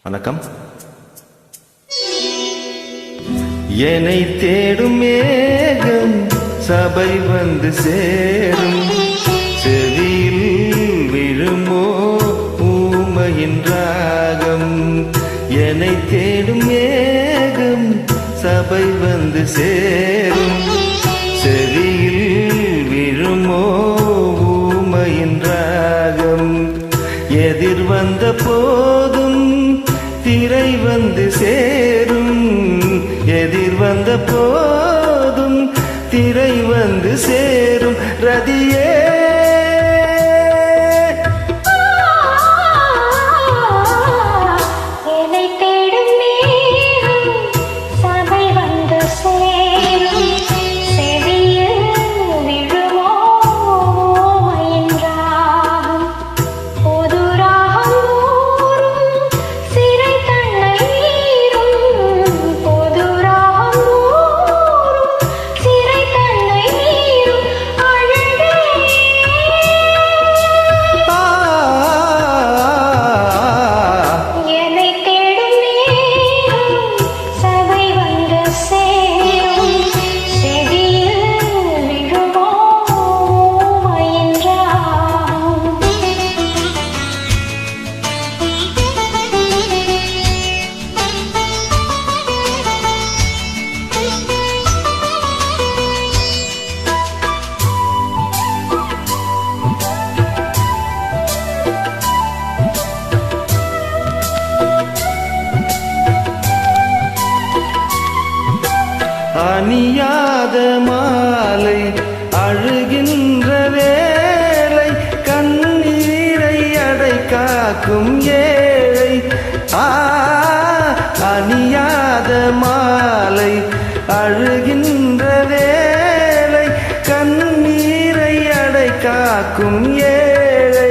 வணக்கம். என்னை தேடும் மேகம் சபை வந்து சேரும், செவியில் விழுமோ ஊமையின் ராகம். என்னை தேடும் மேகம் சபை வந்து சேரும், செவியில் விழுமோ ஊமையின் ராகம். எதிர் வந்த போதும் திரை வந்து சேரும், எதிர் வந்த போதும் திரை வந்து சேரும். ரதியே அணியாத மாலை அழுகின்ற வேலை, கண்ணீரை அடை காக்கும் ஏழை. அணியாத மாலை அழுகின்ற வேலை, கண்ணீரை அடை காக்கும் ஏழை.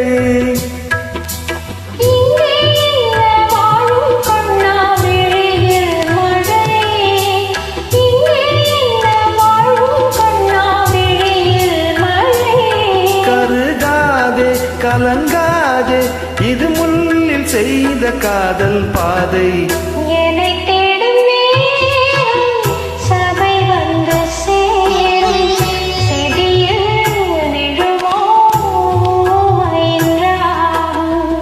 கலங்காதே, இது முள்ளில் செய்த காதல் பாதை. என்னை தேடும் நேரம் சபை வந்து சேரும், செடியில் விழுமோ என்றாம்.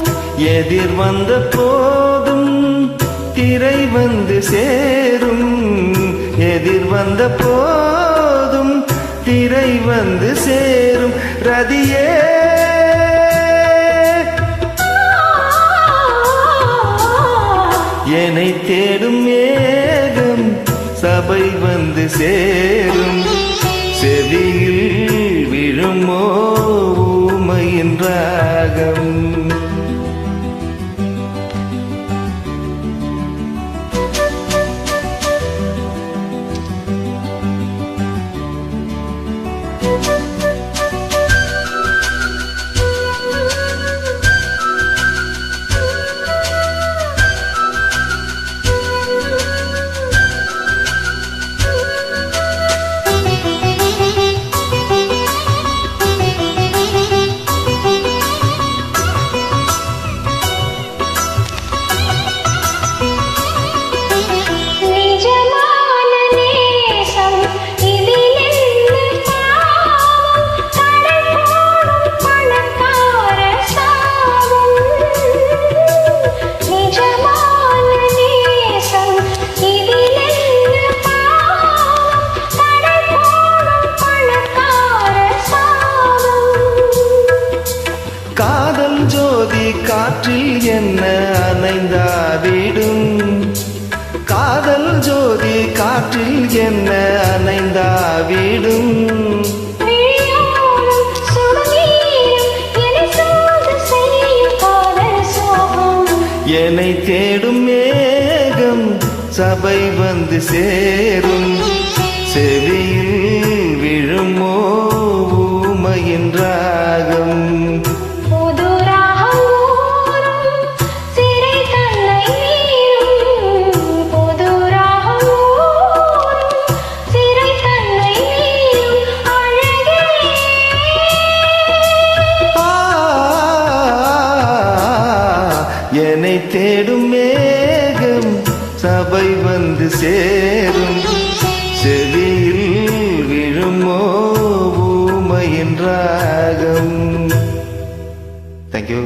எதிர் வந்த போதும் திரை வந்து சேரும், எதிர் வந்த போதும் திரை வந்து சேரும். ரதியே என்னை தேடும் மேகம் சபை வந்து சேரும், செவியில் விழுமோ ஊமையின் ராகம். காதல் ஜோதி காற்றில் என்ன அணைந்தாவிடும், காதல் ஜோதி காற்றில் என்ன அணைந்தாவிடும். என்னை தேடும் மேகம் சபை வந்து சேரும், செவியில் விழுமோ ஊமையின் ராகம். என்னை தேடும் மேகம் சபை வந்து சேரும் செவியில் விழுமோ ஊமையின் ராகம். தேங்க்யூ.